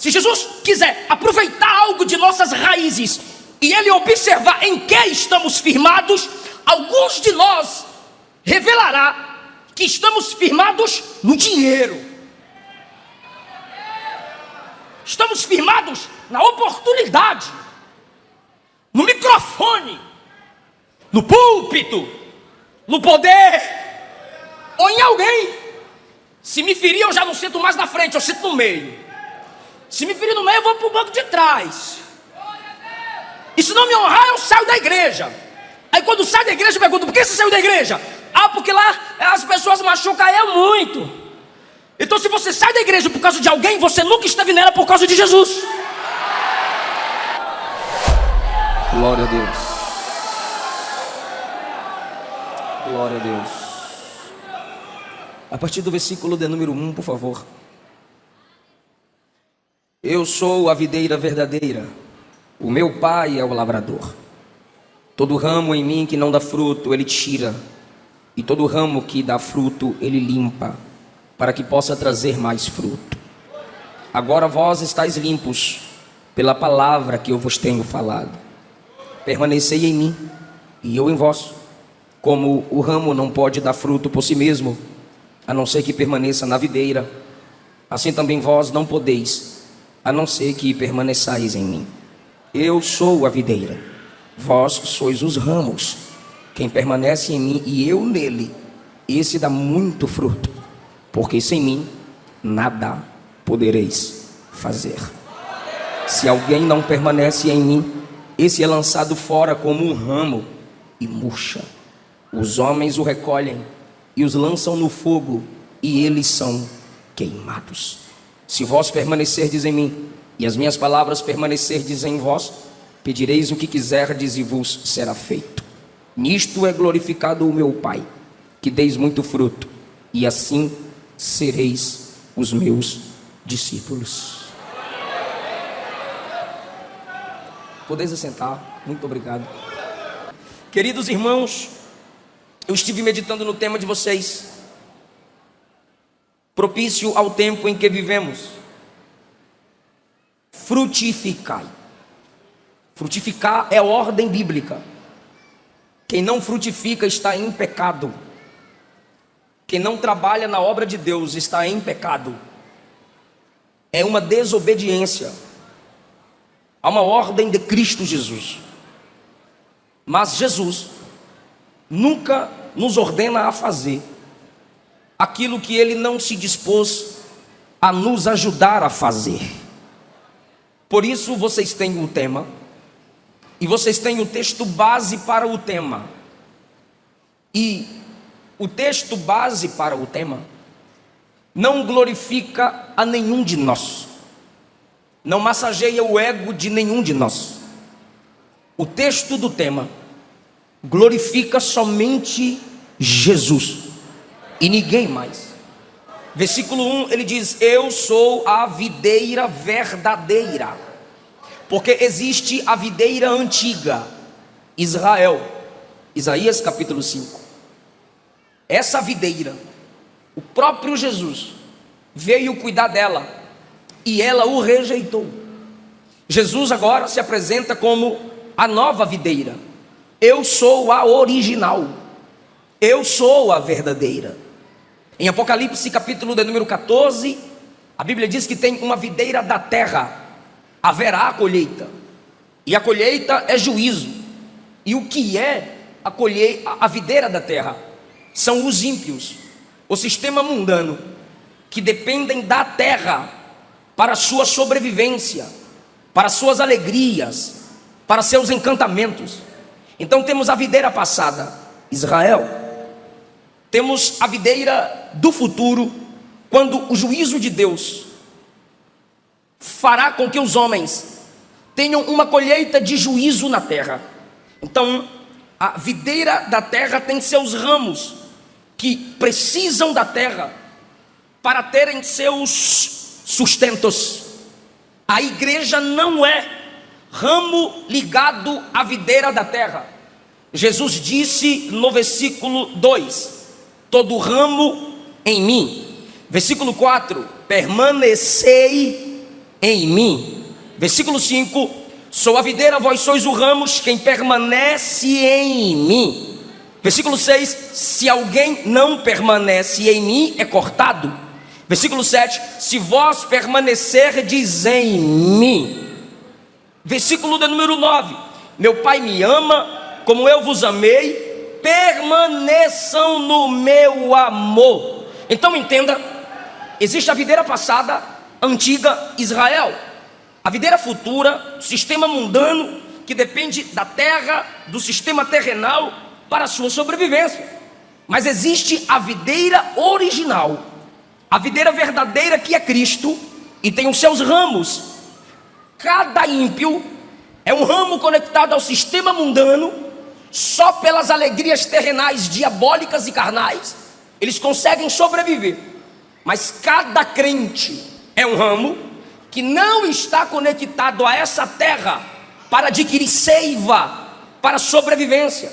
Se Jesus quiser aproveitar algo de nossas raízes e Ele observar em que estamos firmados, alguns de nós revelará que estamos firmados no dinheiro. Estamos firmados na oportunidade, no microfone, no púlpito, no poder, ou em alguém. Se me ferir, eu já não sinto mais na frente, eu sinto no meio. Se me ferir no meio, eu vou para o banco de trás. E se não me honrar, eu saio da igreja. Aí quando saio da igreja, eu pergunto: por que você saiu da igreja? Ah, porque lá as pessoas machucam eu muito. Então se você sai da igreja por causa de alguém, você nunca esteve nela por causa de Jesus. Glória a Deus. Glória a Deus. A partir do versículo de número 1, por favor. Eu sou a videira verdadeira, o meu pai é o lavrador. Todo ramo em mim que não dá fruto, ele tira, e todo ramo que dá fruto, ele limpa, para que possa trazer mais fruto. Agora vós estáis limpos, pela palavra que eu vos tenho falado. Permanecei em mim, e eu em vós. Como o ramo não pode dar fruto por si mesmo, a não ser que permaneça na videira, assim também vós não podeis, a não ser que permaneçais em mim. Eu sou a videira, vós sois os ramos. Quem permanece em mim e eu nele, esse dá muito fruto, porque sem mim nada podereis fazer. Se alguém não permanece em mim, esse é lançado fora como um ramo e murcha. Os homens o recolhem e os lançam no fogo, e eles são queimados. Se vós permanecerdes em mim, e as minhas palavras permanecerdes em vós, pedireis o que quiserdes e vos será feito. Nisto é glorificado o meu Pai, que deis muito fruto, e assim sereis os meus discípulos. Podeis assentar, muito obrigado. Queridos irmãos, eu estive meditando no tema de vocês, propício ao tempo em que vivemos. Frutificai. Frutificar é ordem bíblica. Quem não frutifica está em pecado. Quem não trabalha na obra de Deus está em pecado. É uma desobediência a uma ordem de Cristo Jesus. Mas Jesus nunca nos ordena a fazer aquilo que Ele não se dispôs a nos ajudar a fazer. Por isso vocês têm o tema, e vocês têm o texto base para o tema. E o texto base para o tema não glorifica a nenhum de nós, não massageia o ego de nenhum de nós. O texto do tema glorifica somente Jesus e ninguém mais. Versículo 1, ele diz: eu sou a videira verdadeira. Porque existe a videira antiga, Israel. Isaías capítulo 5. Essa videira, o próprio Jesus veio cuidar dela, e ela o rejeitou. Jesus agora se apresenta como a nova videira. Eu sou a original, eu sou a verdadeira. Em Apocalipse capítulo de número 14, a Bíblia diz que tem uma videira da terra. Haverá a colheita, e a colheita é juízo. E o que é a videira da terra? São os ímpios, o sistema mundano, que dependem da terra para a sua sobrevivência, para suas alegrias, para seus encantamentos. Então temos a videira passada, Israel. Temos a videira do futuro, quando o juízo de Deus fará com que os homens tenham uma colheita de juízo na terra. Então a videira da terra tem seus ramos, que precisam da terra para terem seus sustentos. A igreja não é ramo ligado à videira da terra. Jesus disse no versículo 2: todo ramo em mim. Versículo 4: permanecei em mim. Versículo 5: sou a videira, vós sois os ramos, quem permanece em mim. Versículo 6: se alguém não permanece em mim, é cortado. Versículo 7: se vós permanecerdes em mim. Versículo de número 9: meu Pai me ama, como eu vos amei, permaneçam no meu amor. Então entenda, existe a videira passada, antiga Israel, a videira futura, sistema mundano, que depende da terra, do sistema terrenal, para a sua sobrevivência. Mas existe a videira original, a videira verdadeira, que é Cristo, e tem os seus ramos. Cada ímpio é um ramo conectado ao sistema mundano. Só pelas alegrias terrenais, diabólicas e carnais, eles conseguem sobreviver. Mas cada crente é um ramo que não está conectado a essa terra para adquirir seiva, para sobrevivência.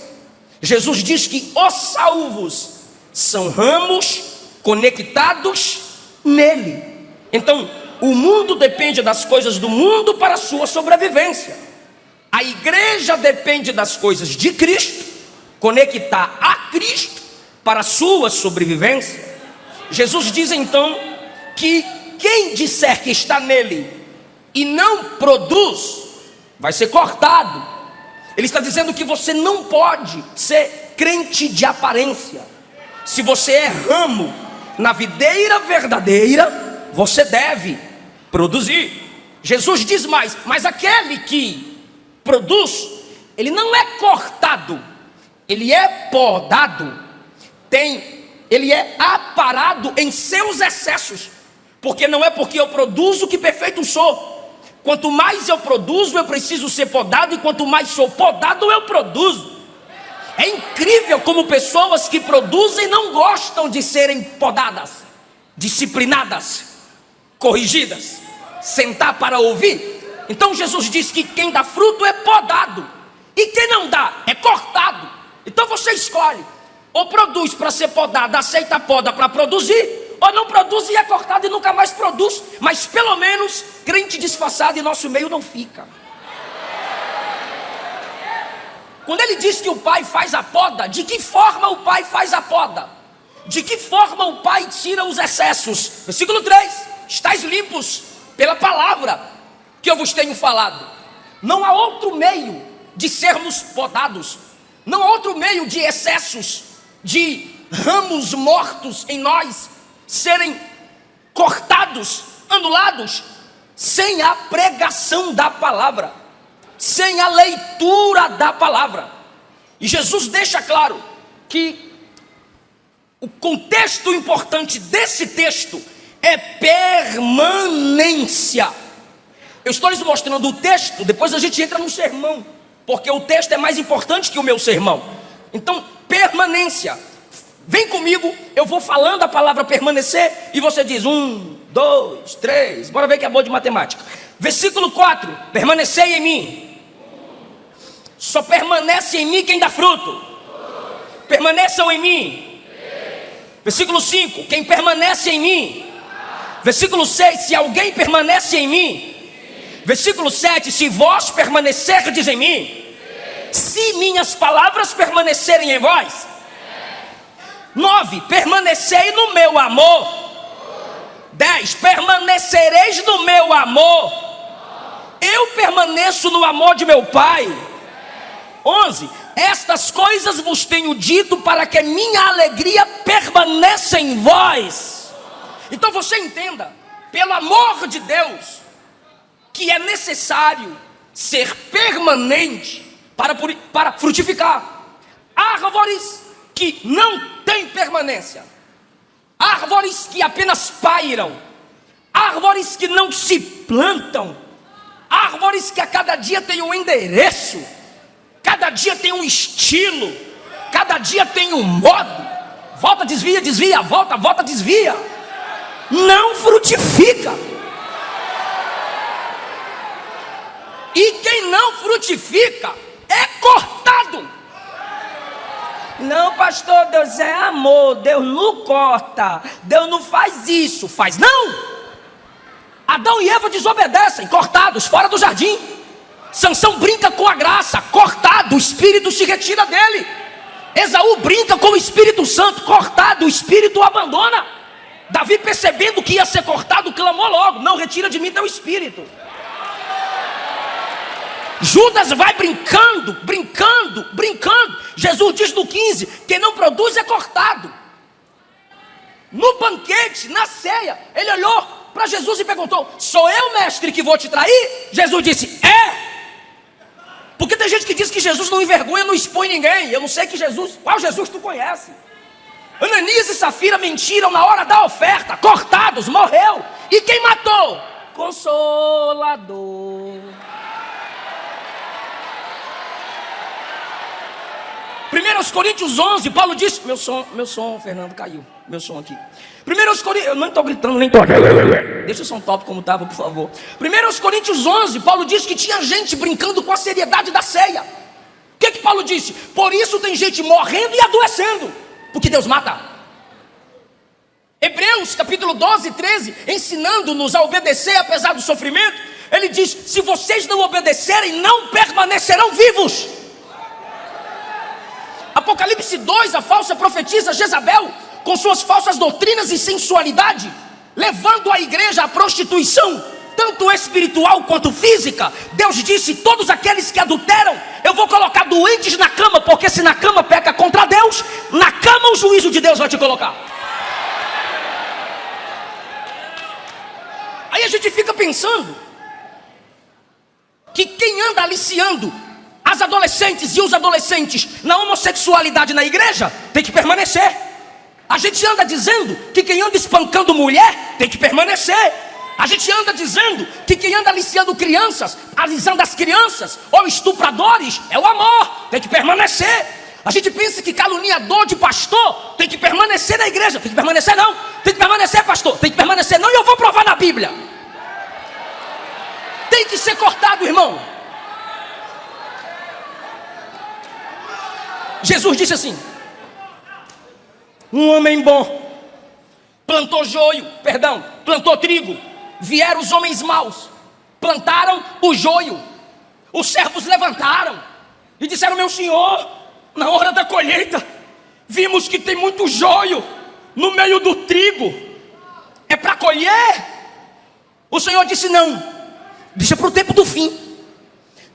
Jesus diz que os salvos são ramos conectados nele. Então, o mundo depende das coisas do mundo para a sua sobrevivência. A igreja depende das coisas de Cristo, conectar a Cristo para a sua sobrevivência. Jesus diz então que quem disser que está nele e não produz, vai ser cortado. Ele está dizendo que você não pode ser crente de aparência. Se você é ramo na videira verdadeira, você deve produzir. Jesus diz mais: mas aquele que produz, ele não é cortado, ele é podado, ele é aparado em seus excessos, porque não é porque eu produzo que perfeito sou. Quanto mais eu produzo, eu preciso ser podado, e quanto mais sou podado, eu produzo. É incrível como pessoas que produzem não gostam de serem podadas, disciplinadas, corrigidas, sentar para ouvir. Então Jesus diz que quem dá fruto é podado, e quem não dá é cortado. Então você escolhe: ou produz para ser podado, aceita a poda para produzir, ou não produz e é cortado e nunca mais produz. Mas pelo menos crente disfarçado em nosso meio não fica. Quando ele diz que o Pai faz a poda, de que forma o Pai faz a poda? De que forma o Pai tira os excessos? Versículo 3: estáis limpos pela palavra que eu vos tenho falado. Não há outro meio de sermos podados, não há outro meio de excessos, de ramos mortos em nós serem cortados, anulados, sem a pregação da palavra, sem a leitura da palavra. E Jesus deixa claro que o contexto importante desse texto é permanência. Eu estou lhes mostrando o texto, depois a gente entra no sermão, porque o texto é mais importante que o meu sermão. Então, permanência. Vem comigo, eu vou falando a palavra permanecer, e você diz 1, 2, 3, bora ver que é boa de matemática. Versículo 4: permanecei em mim. Só permanece em mim quem dá fruto. Permaneçam em mim. Versículo 5: quem permanece em mim. Versículo 6: se alguém permanece em mim. Versículo 7: se vós permanecerdes em mim. Se minhas palavras permanecerem em vós. 9: permanecei no meu amor. 10: permanecereis no meu amor. Eu permaneço no amor de meu Pai. 11: estas coisas vos tenho dito para que minha alegria permaneça em vós. Então você entenda, pelo amor de Deus, que é necessário ser permanente para frutificar. Árvores que não têm permanência, árvores que apenas pairam, árvores que não se plantam, árvores que a cada dia tem um endereço, cada dia tem um estilo, cada dia tem um modo. Volta, desvia, desvia, volta, volta, desvia. Não frutifica. E quem não frutifica é cortado. Não, pastor, Deus é amor, Deus não corta, Deus não faz isso. Faz não. A Adão e Eva desobedecem, cortados, fora do jardim. Sansão brinca com a graça, cortado, o espírito se retira dele. Esaú brinca com o Espírito Santo, cortado, o espírito o abandona. Davi, percebendo que ia ser cortado, clamou logo: não retira de mim teu espírito. Judas vai brincando. Jesus diz no 15: quem não produz é cortado. No banquete, na ceia, ele olhou para Jesus e perguntou: sou eu, mestre, que vou te trair? Jesus disse: é. Porque tem gente que diz que Jesus não envergonha, não expõe ninguém. Eu não sei qual Jesus tu conhece. Ananias e Safira mentiram na hora da oferta, cortados, morreu. E quem matou? Consolador. 1 Coríntios 11, Paulo diz... Meu som, Fernando, caiu. Meu som aqui. 1 Coríntios... Eu não estou gritando, nem estou... Deixa o som top como estava, por favor. 1 Coríntios 11, Paulo diz que tinha gente brincando com a seriedade da ceia. O que Paulo disse? Por isso tem gente morrendo e adoecendo, porque Deus mata. Hebreus capítulo 12, 13, ensinando-nos a obedecer apesar do sofrimento, ele diz: se vocês não obedecerem, não permanecerão vivos. Apocalipse 2, a falsa profetisa Jezabel, com suas falsas doutrinas e sensualidade, levando a igreja à prostituição, tanto espiritual quanto física. Deus disse: todos aqueles que adulteram, eu vou colocar doentes na cama, porque se na cama peca contra Deus, na cama o juízo de Deus vai te colocar. Aí a gente fica pensando que quem anda aliciando as adolescentes e os adolescentes na homossexualidade na igreja tem que permanecer. A gente anda dizendo que quem anda espancando mulher tem que permanecer. A gente anda dizendo que quem anda aliciando crianças, alisando as crianças, ou estupradores, é o amor, tem que permanecer. A gente pensa que caluniador de pastor tem que permanecer na igreja. Tem que permanecer não, tem que permanecer, pastor, tem que permanecer não, e eu vou provar na Bíblia. Tem que ser cortado, irmão. Jesus disse assim: um homem bom plantou trigo. Vieram os homens maus, plantaram o joio. Os servos levantaram e disseram: meu senhor, na hora da colheita vimos que tem muito joio no meio do trigo, é para colher? O Senhor disse: não, deixa para o tempo do fim.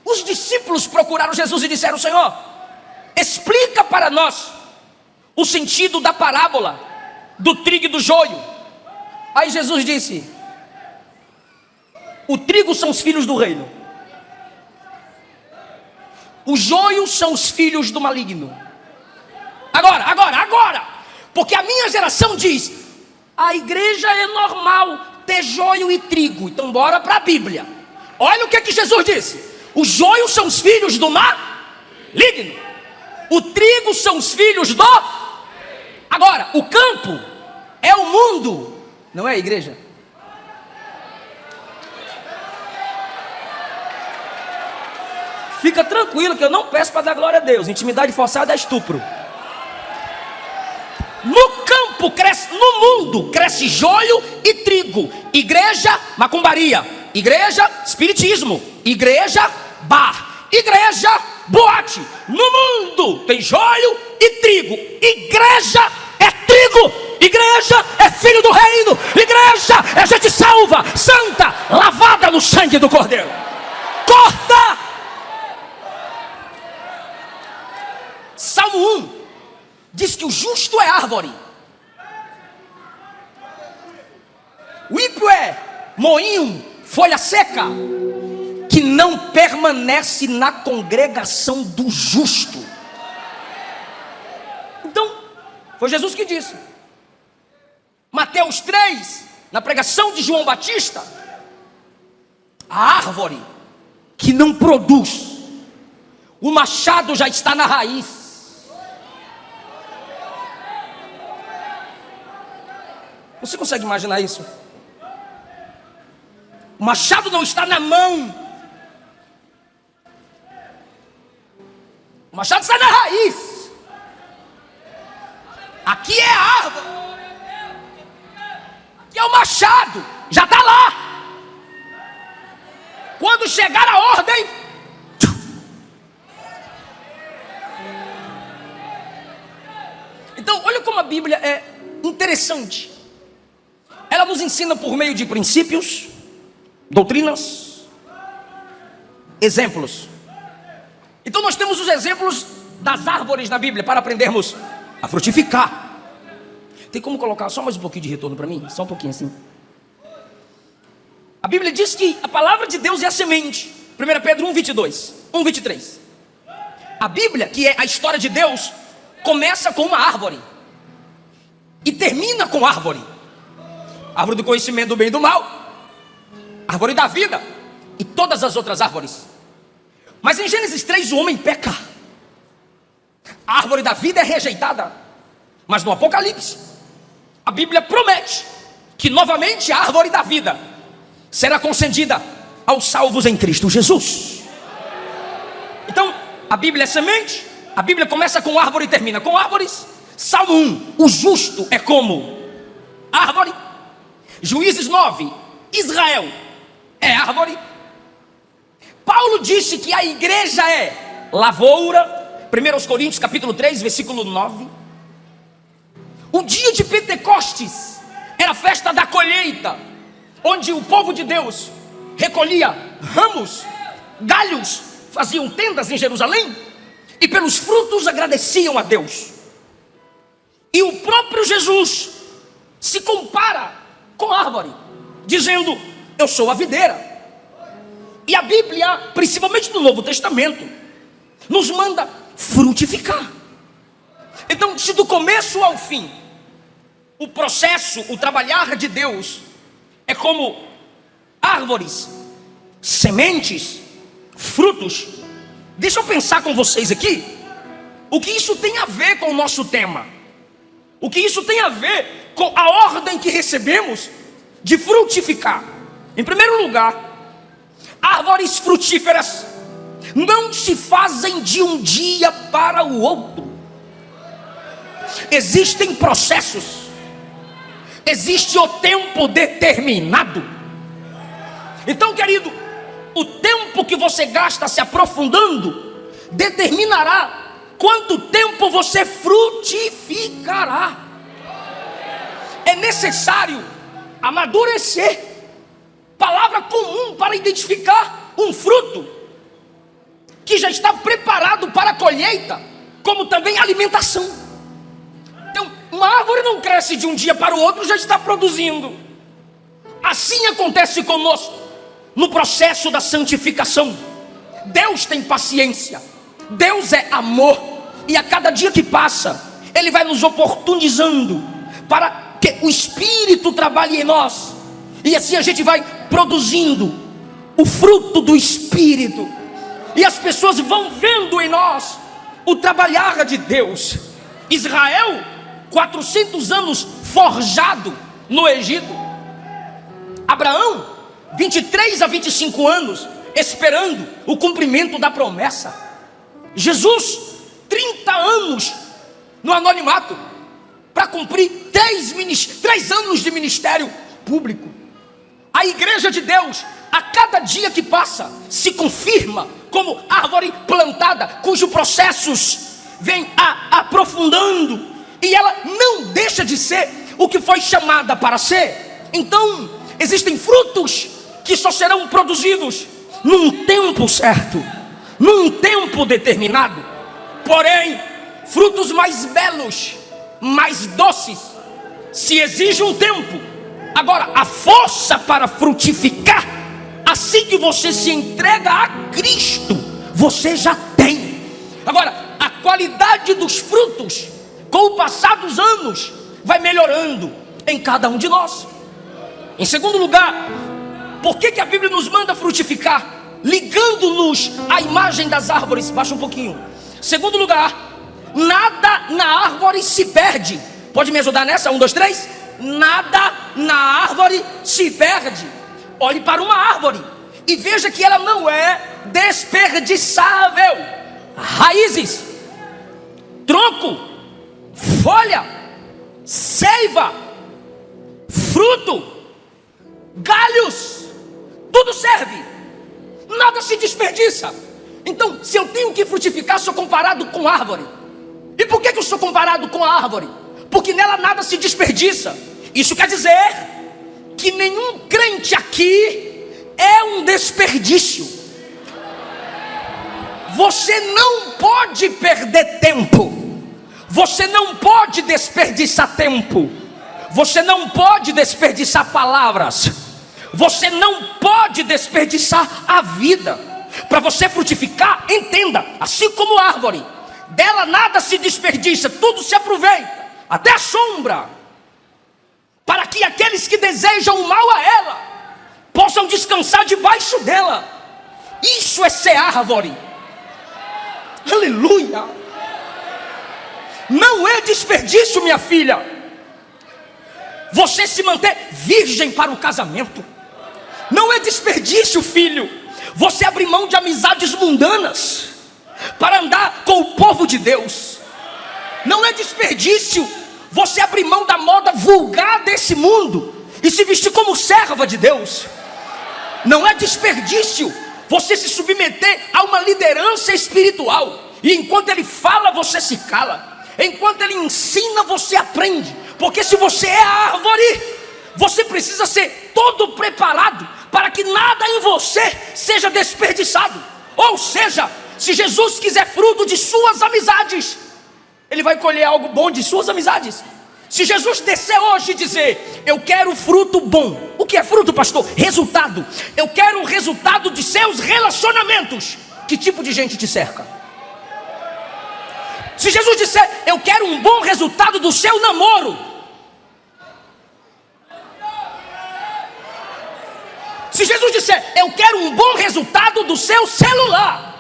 Os discípulos procuraram Jesus e disseram: Senhor, explica para nós o sentido da parábola do trigo e do joio. Aí Jesus disse: o trigo são os filhos do reino, o joio são os filhos do maligno. Agora, porque a minha geração diz: a igreja é normal ter joio e trigo. Então bora para a Bíblia. Olha o que Jesus disse: o joio são os filhos do maligno, o trigo são os filhos do... Agora, o campo é o mundo, não é a igreja. Fica tranquilo que eu não peço para dar glória a Deus. Intimidade forçada é estupro. No campo cresce, no mundo cresce joio e trigo. Igreja, macumbaria. Igreja, espiritismo. Igreja, bar. Igreja, boate. No mundo tem joio e trigo. Igreja é trigo. Igreja é filho do reino. Igreja é gente salva, santa, lavada no sangue do Cordeiro. Corta! Salmo 1 diz que o justo é árvore, o ímpio é moinho, folha seca, que não permanece na congregação do justo. Então, foi Jesus que disse. Mateus 3, na pregação de João Batista: a árvore que não produz, o machado já está na raiz. Você consegue imaginar isso? O machado não está na mão, o machado está na raiz. Aqui é a árvore, aqui é o machado, já está lá. Quando chegar a ordem, então olha como a Bíblia é interessante. Ela nos ensina por meio de princípios, doutrinas, exemplos. Então nós temos os exemplos das árvores na Bíblia para aprendermos a frutificar. Tem como colocar só mais um pouquinho de retorno para mim? Só um pouquinho assim. A Bíblia diz que a palavra de Deus é a semente. 1 Pedro 1:22, 1:23. A Bíblia, que é a história de Deus, começa com uma árvore e termina com árvore. Árvore do conhecimento do bem e do mal, árvore da vida e todas as outras árvores. Mas em Gênesis 3 o homem peca. A árvore da vida é rejeitada. Mas no Apocalipse a Bíblia promete que novamente a árvore da vida será concedida aos salvos em Cristo Jesus. Então a Bíblia é semente. A Bíblia começa com árvore e termina com árvores. Salmo 1, o justo é como árvore. Juízes 9, Israel é árvore. Paulo disse que a igreja é lavoura. 1 Coríntios capítulo 3, versículo 9. O dia de Pentecostes era a festa da colheita, onde o povo de Deus recolhia ramos, galhos, faziam tendas em Jerusalém e pelos frutos agradeciam a Deus. E o próprio Jesus se compara com a árvore, dizendo: eu sou a videira. E a Bíblia, principalmente no Novo Testamento, nos manda frutificar. Então, se do começo ao fim, o processo, o trabalhar de Deus é como árvores, sementes, frutos. Deixa eu pensar com vocês aqui, o que isso tem a ver com o nosso tema? O que isso tem a ver com a ordem que recebemos de frutificar? Em primeiro lugar, árvores frutíferas não se fazem de um dia para o outro. Existem processos, existe o tempo determinado. Então, querido, o tempo que você gasta se aprofundando determinará quanto tempo você frutificará. É necessário amadurecer. Palavra comum para identificar um fruto que já está preparado para a colheita, como também a alimentação. Então, uma árvore não cresce de um dia para o outro, já está produzindo. Assim acontece conosco no processo da santificação. Deus tem paciência, Deus é amor, e a cada dia que passa Ele vai nos oportunizando para que o Espírito trabalhe em nós, e assim a gente vai produzindo o fruto do Espírito, e as pessoas vão vendo em nós o trabalhar de Deus. Israel, 400 anos forjado no Egito. Abraão, 23 a 25 anos esperando o cumprimento da promessa. Jesus, 30 anos no anonimato para cumprir 3 anos de ministério público. A igreja de Deus, a cada dia que passa, se confirma como árvore plantada, cujos processos vêm aprofundando, e ela não deixa de ser o que foi chamada para ser. Então, existem frutos que só serão produzidos num tempo certo, num tempo determinado. Porém, frutos mais belos, mais doces, se exige um tempo. Agora, a força para frutificar, assim que você se entrega a Cristo, você já tem. Agora, a qualidade dos frutos, com o passar dos anos, vai melhorando em cada um de nós. Em segundo lugar, por que a Bíblia nos manda frutificar? Ligando-nos à imagem das árvores. Baixa um pouquinho. Segundo lugar, nada na árvore se perde. Pode me ajudar nessa? 1, 2, 3. Nada na árvore se perde. Olhe para uma árvore e veja que ela não é desperdiçável. Raízes, tronco, folha, seiva, fruto, galhos, tudo serve. Nada se desperdiça. Então, se eu tenho que frutificar, sou comparado com árvore. E por que eu sou comparado com a árvore? Porque nela nada se desperdiça. Isso quer dizer que nenhum crente aqui é um desperdício. Você não pode perder tempo. Você não pode desperdiçar tempo. Você não pode desperdiçar palavras. Você não pode desperdiçar a vida. Para você frutificar, entenda, assim como árvore, dela nada se desperdiça, tudo se aproveita, até a sombra, para que aqueles que desejam o mal a ela possam descansar debaixo dela. Isso é ser árvore. Aleluia. Não é desperdício, minha filha, você se manter virgem para o casamento. Não é desperdício, filho, você abrir mão de amizades mundanas para andar com o povo de Deus. Não é desperdício você abrir mão da moda vulgar desse mundo e se vestir como serva de Deus. Não é desperdício você se submeter a uma liderança espiritual, e enquanto ele fala, você se cala. Enquanto ele ensina, você aprende. Porque se você é árvore, você precisa ser todo preparado para que nada em você seja desperdiçado. Ou seja, se Jesus quiser fruto de suas amizades, ele vai colher algo bom de suas amizades. Se Jesus descer hoje e dizer: eu quero fruto bom. O que é fruto, pastor? Resultado. Eu quero o resultado de seus relacionamentos. Que tipo de gente te cerca? Se Jesus disser: eu quero um bom resultado do seu namoro. Se Jesus disser: eu quero um bom resultado do seu celular.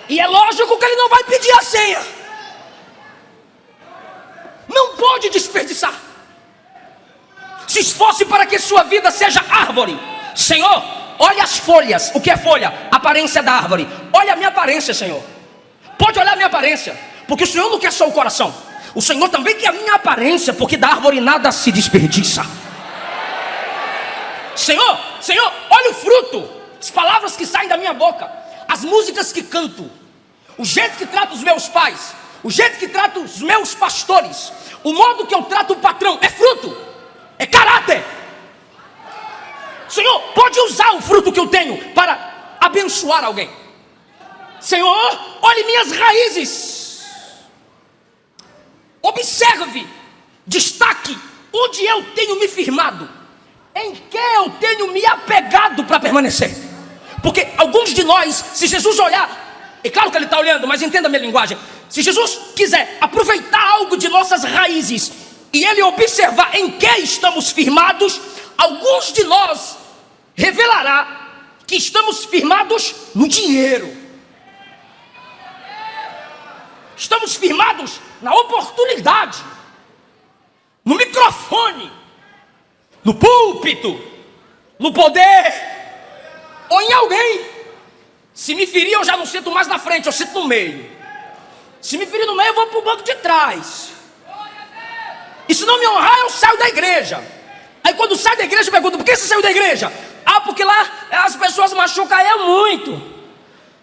E é lógico que ele não vai pedir a senha. Não pode desperdiçar. Se esforce para que sua vida seja árvore. Senhor, olha as folhas. O que é folha? Aparência da árvore. Olha a minha aparência, Senhor. Pode olhar a minha aparência, porque o Senhor não quer só o coração. O Senhor também quer a minha aparência, porque da árvore nada se desperdiça. Senhor, Senhor, olha o fruto. As palavras que saem da minha boca, as músicas que canto, o jeito que trato os meus pais, o jeito que trato os meus pastores, o modo que eu trato o patrão. É fruto, é caráter. Senhor, pode usar o fruto que eu tenho para abençoar alguém. Senhor, olhe minhas raízes. Observe, destaque onde eu tenho me firmado, em que eu tenho me apegado para permanecer. Porque alguns de nós, se Jesus olhar, é claro que ele está olhando, mas entenda a minha linguagem. Se Jesus quiser aproveitar algo de nossas raízes e ele observar em que estamos firmados, alguns de nós revelará que estamos firmados no dinheiro. Estamos firmados na oportunidade, no microfone, no púlpito, no poder, ou em alguém. Se me ferir, eu já não sinto mais na frente, eu sinto no meio. Se me ferir no meio, eu vou para o banco de trás. E se não me honrar, eu saio da igreja. Aí quando saio da igreja, eu pergunto: por que você saiu da igreja? Ah, porque lá as pessoas machucam eu muito.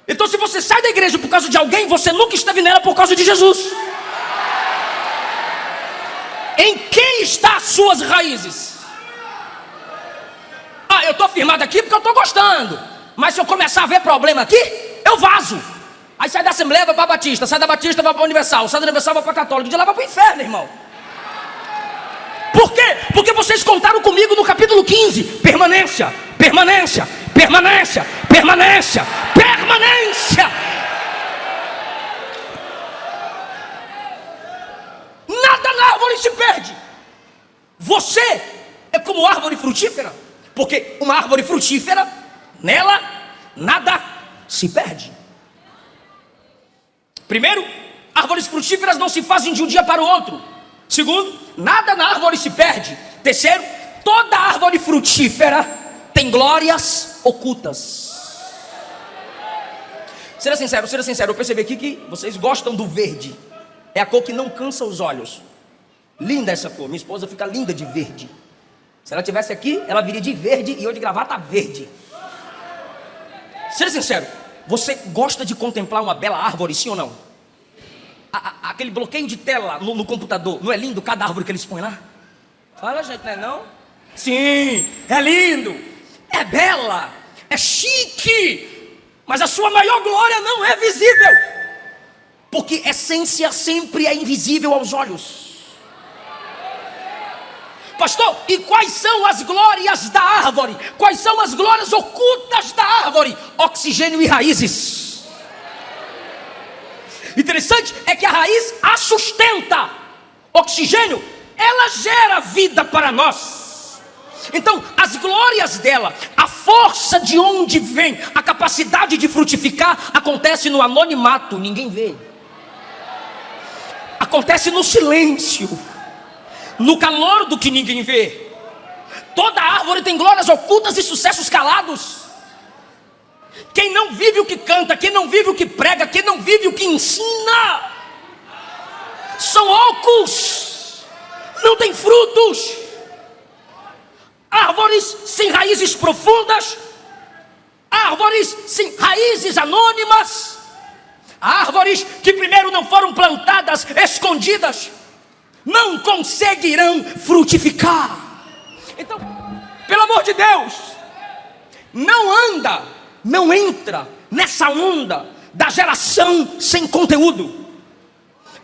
Então se você sai da igreja por causa de alguém, você nunca esteve nela por causa de Jesus. Em quem estão as suas raízes? Ah, eu estou firmado aqui porque eu estou gostando. Mas se eu começar a ver problema aqui, eu vazo. Aí sai da Assembleia, vai para a Batista. Sai da Batista, vai para a Universal. Sai da Universal, vai para a Católica. De lá vai para o inferno, irmão. Por quê? Porque vocês contaram comigo no capítulo 15. Permanência, permanência, permanência, permanência, permanência. Nada na árvore se perde. Você é como árvore frutífera. Porque uma árvore frutífera, nela nada se perde. Primeiro, árvores frutíferas não se fazem de um dia para o outro. Segundo, nada na árvore se perde. Terceiro, toda árvore frutífera tem glórias ocultas. Seja sincero, eu percebi aqui que vocês gostam do verde. É a cor que não cansa os olhos. Linda essa cor, minha esposa fica linda de verde. Se ela estivesse aqui, ela viria de verde e eu de gravata verde. Seja sincero, você gosta de contemplar uma bela árvore, sim ou não? Aquele bloqueio de tela no computador, não é lindo cada árvore que eles põem lá? Fala, gente, não é não? Sim, é lindo, é bela, é chique, mas a sua maior glória não é visível, porque essência sempre é invisível aos olhos. Pastor, e quais são as glórias da árvore? Quais são as glórias ocultas da árvore? Oxigênio e raízes. Interessante é que a raiz a sustenta. Oxigênio, ela gera vida para nós. Então, as glórias dela, a força de onde vem, a capacidade de frutificar, acontece no anonimato, ninguém vê. Acontece no silêncio, no calor do que ninguém vê. Toda árvore tem glórias ocultas e sucessos calados. Quem não vive o que canta, quem não vive o que prega, quem não vive o que ensina, são ocos, não tem frutos. Árvores sem raízes profundas, árvores sem raízes anônimas, árvores que primeiro não foram plantadas escondidas, não conseguirão frutificar. Então, pelo amor de Deus, não entra nessa onda da geração sem conteúdo.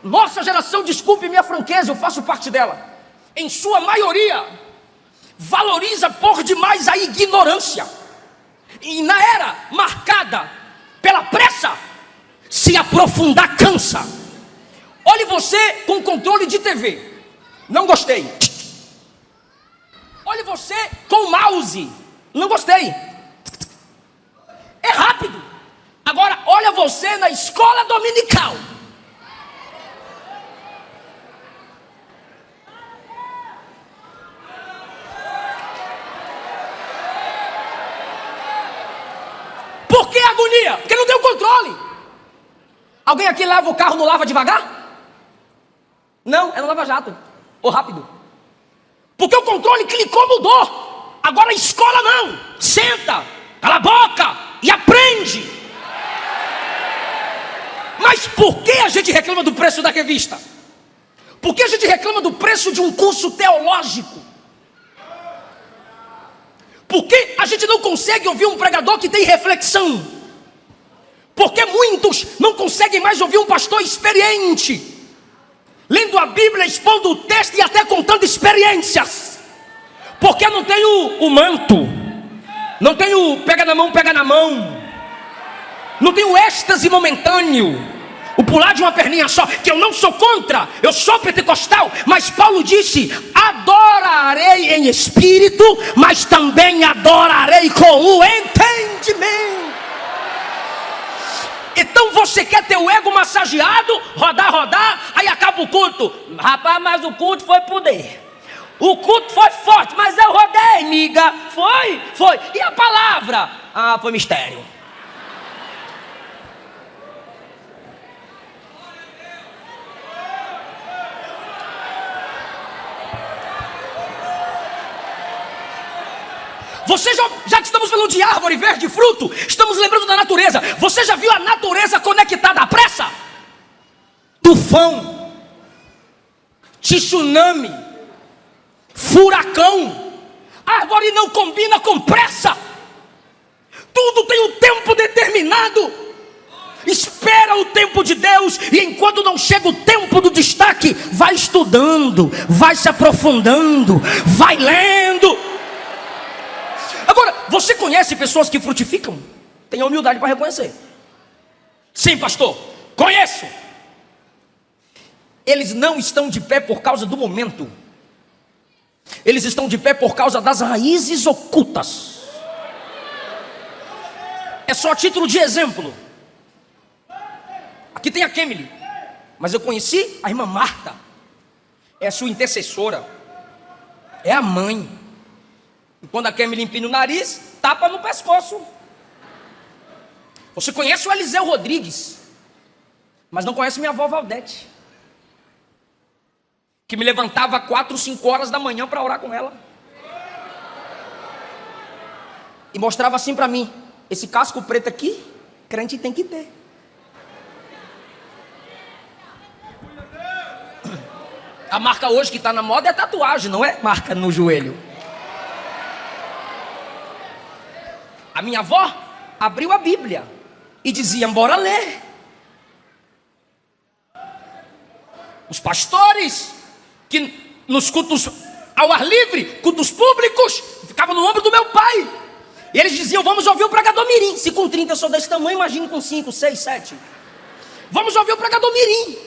Nossa geração, desculpe minha franqueza, eu faço parte dela, em sua maioria, valoriza por demais a ignorância. E na era marcada pela pressa, se aprofundar cansa. Olhe você com controle de TV, não gostei. Olhe você com mouse, não gostei. É rápido. Agora olha você na escola dominical. Por que agonia? Porque não tem o controle. Alguém aqui leva o carro no lava devagar? Não, é no Lava Jato, ou rápido. Porque o controle clicou, mudou. Agora a escola não. Senta, cala a boca e aprende. Mas por que a gente reclama do preço da revista? Por que a gente reclama do preço de um curso teológico? Por que a gente não consegue ouvir um pregador que tem reflexão? Porque muitos não conseguem mais ouvir um pastor experiente, lendo a Bíblia, expondo o texto e até contando experiências. Porque não tem o manto, não tem o pega na mão, não tem o êxtase momentâneo, o pular de uma perninha só, que eu não sou contra, eu sou pentecostal, mas Paulo disse: adorarei em espírito, mas também adorarei com o entendimento. Então você quer ter o ego massageado, rodar, aí acaba o culto. Rapaz, mas o culto foi poder. O culto foi forte, mas eu rodei, miga. Foi. E a palavra? Ah, foi mistério. Você já que estamos falando de árvore, verde, fruto, estamos lembrando da natureza. Você já viu a natureza conectada à pressa? Tufão, tsunami, furacão. Árvore não combina com pressa. Tudo tem um tempo determinado. Espera o tempo de Deus, e enquanto não chega o tempo do destaque, vai estudando, vai se aprofundando, vai lendo. Agora, você conhece pessoas que frutificam? Tenha humildade para reconhecer. Sim, pastor, conheço. Eles não estão de pé por causa do momento. Eles estão de pé por causa das raízes ocultas. É só título de exemplo. Aqui tem a Kemily, mas eu conheci a irmã Marta. É a sua intercessora, é a mãe. E quando a Kemily empina o nariz, tapa no pescoço. Você conhece o Eliseu Rodrigues, mas não conhece minha avó Valdete, que me levantava 4, 5 horas da manhã para orar com ela. e mostrava assim para mim: esse casco preto aqui, crente tem que ter. A marca hoje que está na moda é tatuagem, não é marca no joelho. A minha avó abriu a Bíblia e dizia: bora ler. Os pastores que nos cultos ao ar livre, cultos públicos, ficavam no ombro do meu pai. E eles diziam: vamos ouvir o pregador mirim. Se com 30 eu sou desse tamanho, imagine com 5, 6, 7. Vamos ouvir o pregador mirim.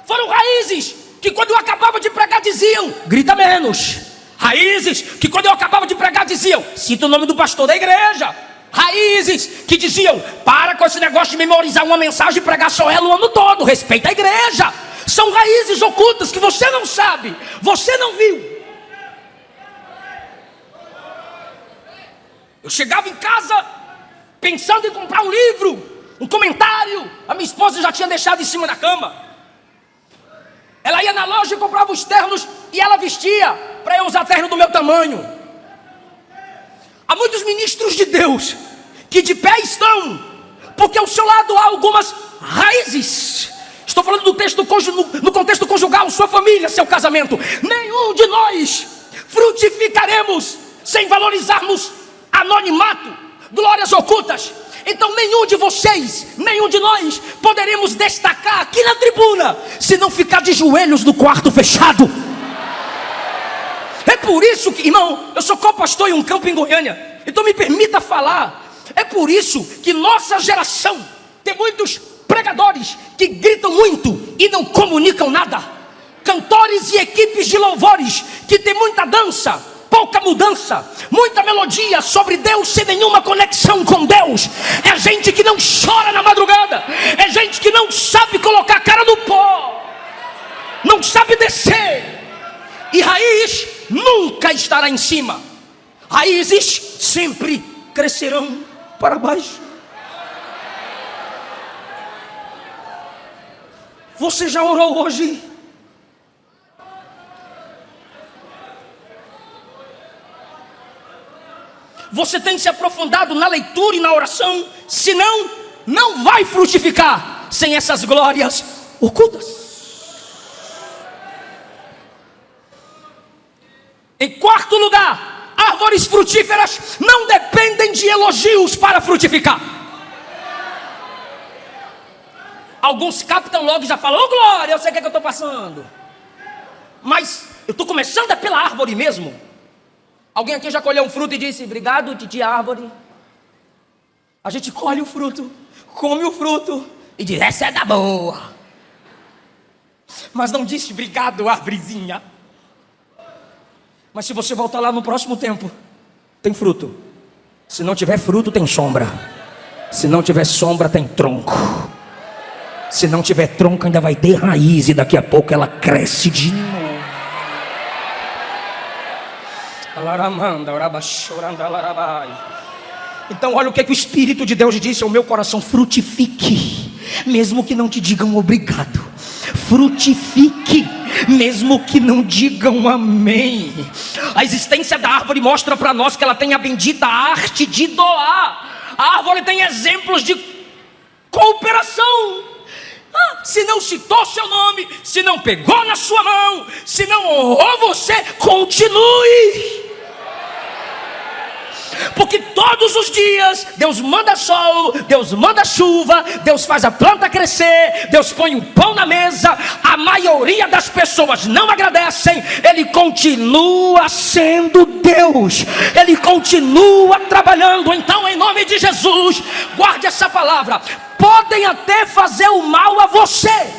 Foram raízes que quando eu acabava de pregar diziam: grita menos. Raízes que quando eu acabava de pregar diziam: cita o nome do pastor da igreja. Raízes que diziam: para com esse negócio de memorizar uma mensagem e pregar só ela o ano todo, respeita a igreja. São raízes ocultas que você não sabe, você não viu. Eu chegava em casa pensando em comprar um livro, um comentário. A minha esposa já tinha deixado em cima da cama. Ela ia na loja e comprava os ternos e ela vestia para eu usar terno do meu tamanho. Há muitos ministros de Deus que de pé estão, porque ao seu lado há algumas raízes. Estou falando do texto no contexto conjugal, sua família, seu casamento. Nenhum de nós frutificaremos sem valorizarmos anonimato, glórias ocultas. Então nenhum de vocês, nenhum de nós poderemos destacar aqui na tribuna se não ficar de joelhos no quarto fechado. É por isso que, irmão, eu sou co-pastor em um campo em Goiânia, então me permita falar. É por isso que nossa geração tem muitos pregadores que gritam muito e não comunicam nada. Cantores e equipes de louvores que tem muita dança, pouca mudança, muita melodia sobre Deus sem nenhuma conexão com Deus. É gente que não chora na madrugada, é gente que não sabe colocar a cara no pó, não sabe descer. E raiz nunca estará em cima. Raízes sempre crescerão para baixo. Você já orou hoje? Você tem se aprofundado na leitura e na oração? Senão, não vai frutificar sem essas glórias ocultas. Em quarto lugar, árvores frutíferas não dependem de elogios para frutificar. Alguns captam logo e já falam: ô glória, eu sei o que é que eu estou passando. Mas eu estou começando é pela árvore mesmo. Alguém aqui já colheu um fruto e disse: obrigado, titia árvore. A gente colhe o fruto, come o fruto e diz: essa é da boa. Mas não disse: obrigado, árvorezinha. Mas se você voltar lá no próximo tempo, tem fruto. Se não tiver fruto, tem sombra. Se não tiver sombra, tem tronco. Se não tiver tronco, ainda vai ter raiz. E daqui a pouco ela cresce de novo. Então olha o que o Espírito de Deus disse ao meu coração: frutifique, mesmo que não te digam obrigado. Frutifique, mesmo que não digam amém. A existência da árvore mostra para nós que ela tem a bendita arte de doar. A árvore tem exemplos de cooperação. Se não citou seu nome, se não pegou na sua mão, se não honrou você, continue. Porque todos os dias Deus manda sol, Deus manda chuva, Deus faz a planta crescer, Deus põe o pão na mesa. A maioria das pessoas não agradecem. Ele continua sendo Deus, Ele continua trabalhando. Então, em nome de Jesus, guarde essa palavra. Podem até fazer o mal a você,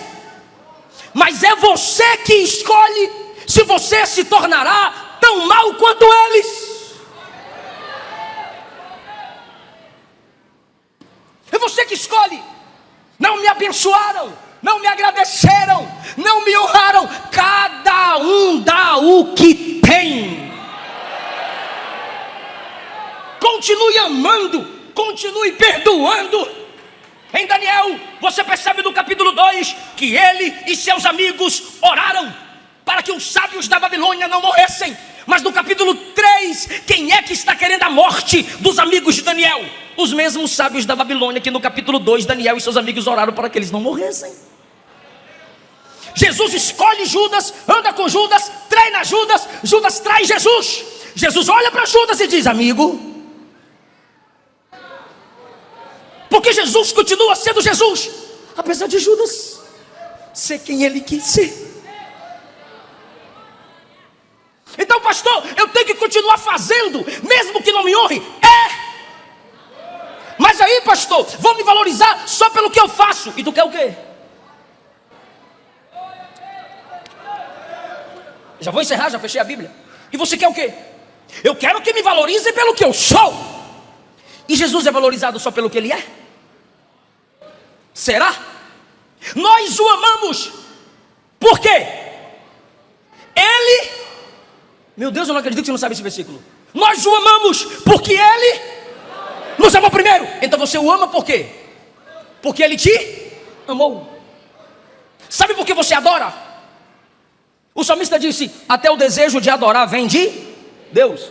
mas é você que escolhe se você se tornará tão mal quanto eles. É você que escolhe. Não me abençoaram, não me agradeceram, não me honraram. Cada um dá o que tem. Continue amando, continue perdoando. Em Daniel, você percebe no capítulo 2 que ele e seus amigos oraram para que os sábios da Babilônia não morressem. Mas no capítulo 3 3, quem é que está querendo a morte dos amigos de Daniel? Os mesmos sábios da Babilônia, que no capítulo 2, Daniel e seus amigos oraram para que eles não morressem. Jesus escolhe Judas, anda com Judas, treina Judas, Judas traz Jesus. Jesus olha para Judas e diz: amigo. Porque Jesus continua sendo Jesus, apesar de Judas ser quem ele quis ser. Então, pastor, eu tenho que continuar fazendo, mesmo que não me honre? Mas aí, pastor, vão me valorizar só pelo que eu faço. E tu quer o quê? Já vou encerrar, já fechei a Bíblia. E você quer o quê? Eu quero que me valorizem pelo que eu sou. E Jesus é valorizado só pelo que ele é? Será? Nós o amamos. Por quê? Ele... Meu Deus, eu não acredito que você não sabe esse versículo. Nós o amamos porque ele nos amou primeiro. Então você o ama por quê? Porque ele te amou. Sabe por que você adora? O salmista disse: até o desejo de adorar vem de Deus.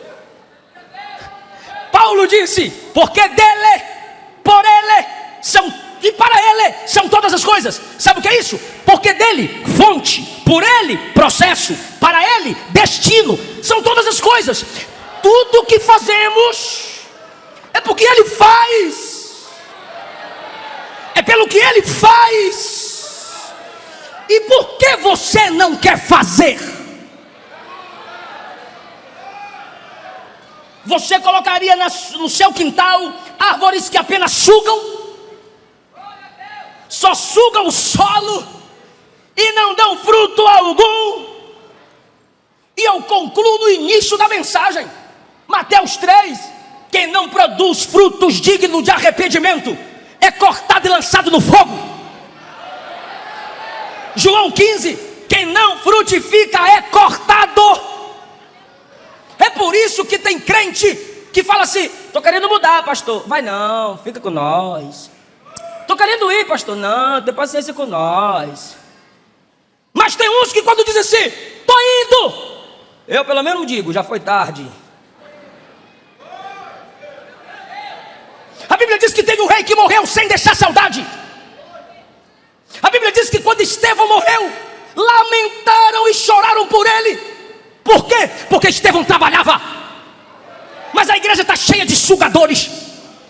Paulo disse: porque dele, por ele, e para ele são todas as coisas. Sabe o que é isso? Porque dele, fonte, por ele, processo, para ele, destino, são todas as coisas. Tudo que fazemos é porque ele faz, é pelo que ele faz. E por que você não quer fazer? Você colocaria no seu quintal árvores que apenas sugam, só sugam o solo e não dão fruto algum? E eu concluo no início da mensagem, Mateus 3, quem não produz frutos dignos de arrependimento é cortado e lançado no fogo. João 15, quem não frutifica é cortado. É por isso que tem crente que fala assim: estou querendo mudar, pastor. Vai não, fica com nós. Estou querendo ir, pastor. Não, tem paciência com nós. Mas tem uns que quando dizem assim: estou indo, eu pelo menos digo: já foi tarde. A Bíblia diz que teve um rei que morreu sem deixar saudade. A Bíblia diz que quando Estevão morreu, lamentaram e choraram por ele. Por quê? Porque Estevão trabalhava. Mas a igreja está cheia de sugadores.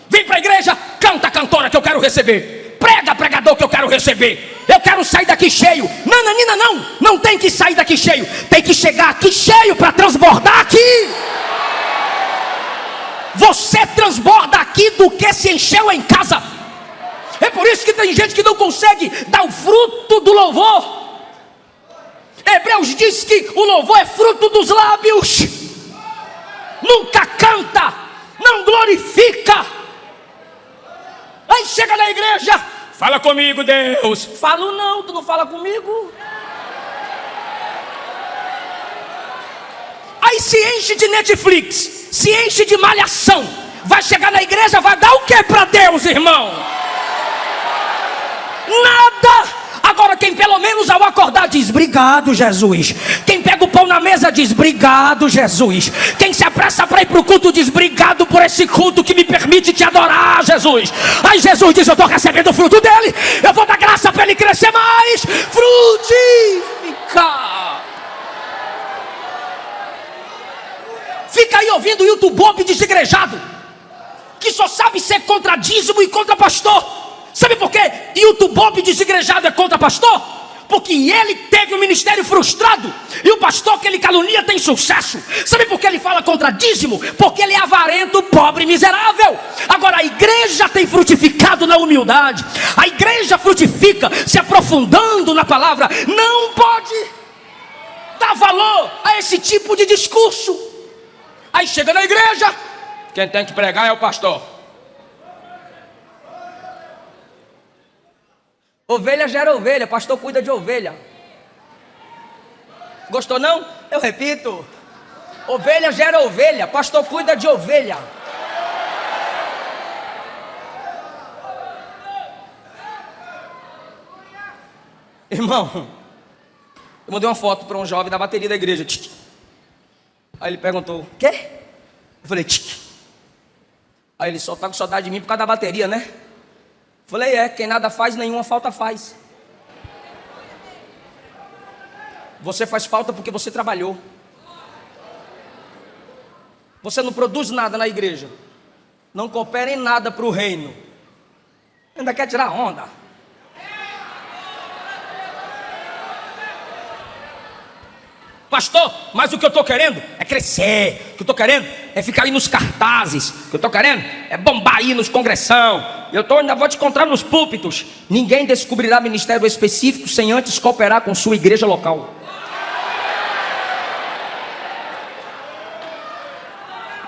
Vem para a igreja, canta, cantora, que eu quero receber. Prega, pregador, que eu quero receber. Eu quero sair daqui cheio. Nananina, não tem que sair daqui cheio. Tem que chegar aqui cheio para transbordar aqui. Você transborda aqui do que se encheu em casa. É por isso que tem gente que não consegue dar o fruto do louvor. Hebreus diz que o louvor é fruto dos lábios. Nunca canta, não glorifica. Aí chega na igreja: fala comigo, Deus. Falo não, tu não fala comigo. Aí se enche de Netflix, se enche de malhação. Vai chegar na igreja, vai dar o que para Deus, irmão? Nada. Agora quem pelo menos ao acordar diz: obrigado, Jesus. Quem pega o pão na mesa diz: obrigado, Jesus. Quem se apressa para ir para o culto diz: obrigado por esse culto que me permite te adorar, Jesus. Aí Jesus diz: eu estou recebendo o fruto dele, eu vou dar graça para ele crescer mais. Frutificar. Fica aí ouvindo o YouTube desigrejado, que só sabe ser contra dízimo e contra pastor. Sabe por quê? YouTube desigrejado é contra pastor? Porque ele teve um ministério frustrado, e o pastor que ele calunia tem sucesso. Sabe por que ele fala contra dízimo? Porque ele é avarento, pobre, miserável. Agora a igreja tem frutificado na humildade. A igreja frutifica se aprofundando na palavra. Não pode dar valor a esse tipo de discurso. Aí chega na igreja, quem tem que pregar é o pastor. Ovelha gera ovelha, pastor cuida de ovelha. Gostou não? Eu repito: ovelha gera ovelha, pastor cuida de ovelha. Irmão, eu mandei uma foto para um jovem da bateria da igreja. Aí ele perguntou: quê? Eu falei, tique. Aí ele só tá com saudade de mim por causa da bateria, né? Eu falei, quem nada faz, nenhuma falta faz. Você faz falta porque você trabalhou. Você não produz nada na igreja. Não coopera em nada para o reino. Ainda quer tirar onda. Pastor, mas o que eu estou querendo é crescer. O que eu estou querendo é ficar aí nos cartazes. O que eu estou querendo é bombar aí nos congressão. Ainda vou te encontrar nos púlpitos. Ninguém descobrirá ministério específico sem antes cooperar com sua igreja local.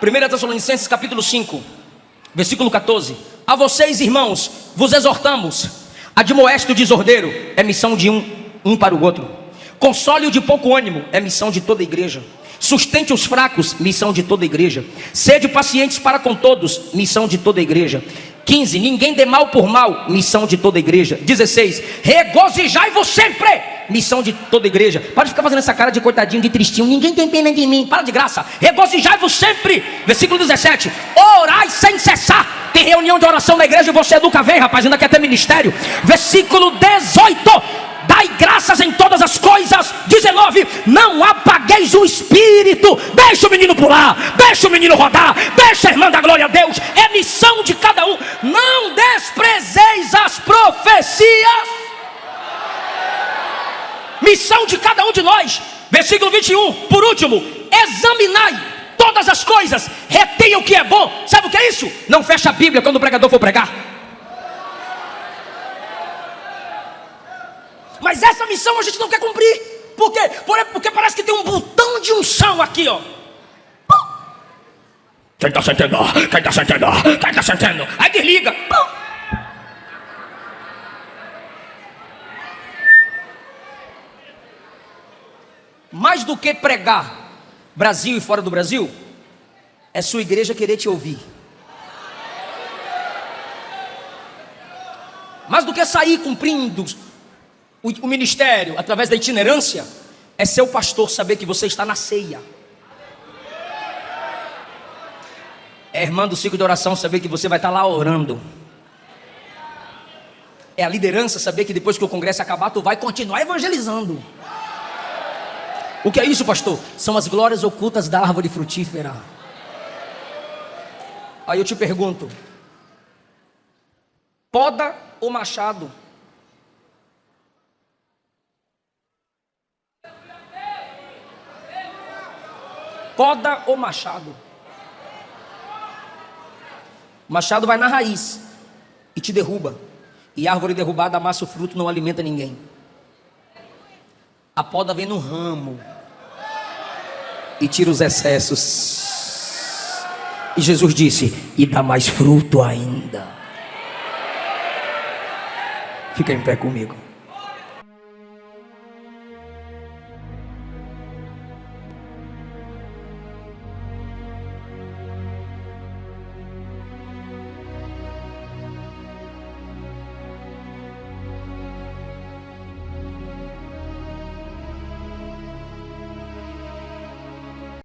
1 Tessalonicenses capítulo 5, versículo 14. A vocês, irmãos, vos exortamos. Admoeste o desordeiro, é missão de um para o outro. Console o de pouco ânimo, é missão de toda a igreja. Sustente os fracos, missão de toda a igreja. Sede pacientes para com todos, missão de toda a igreja. 15, ninguém dê mal por mal, missão de toda a igreja. 16, regozijai-vos sempre, missão de toda a igreja. Para de ficar fazendo essa cara de coitadinho, de tristinho. Ninguém tem pena de mim, para de graça. Regozijai-vos sempre. Versículo 17, orai sem cessar. Tem reunião de oração na igreja e você nunca vem, rapaz, ainda quer ter ministério. Versículo 18, dai graças em todas as coisas. 19, não apagueis o espírito. Deixa o menino pular, deixa o menino rodar, deixa a irmã da glória a Deus. É missão de cada um. Não desprezeis as profecias. Missão de cada um de nós. Versículo 21, por último, examinai todas as coisas, retenha o que é bom. Sabe o que é isso? Não fecha a Bíblia quando o pregador for pregar. Mas essa missão a gente não quer cumprir. Por quê? Porque parece que tem um botão de unção aqui, ó. Quem está sentindo? Quem está sentindo? Quem está sentindo? Aí desliga. Mais do que pregar Brasil e fora do Brasil, é sua igreja querer te ouvir. Mais do que sair cumprindo o ministério através da itinerância, é seu pastor saber que você está na ceia. É irmã do ciclo de oração saber que você vai estar lá orando. É a liderança saber que depois que o congresso acabar, tu vai continuar evangelizando. O que é isso, pastor? São as glórias ocultas da árvore frutífera. Aí eu te pergunto, poda ou machado? Poda ou machado? O machado vai na raiz e te derruba. E a árvore derrubada amassa o fruto, não alimenta ninguém. A poda vem no ramo e tira os excessos. E Jesus disse, e dá mais fruto ainda. Fica em pé comigo.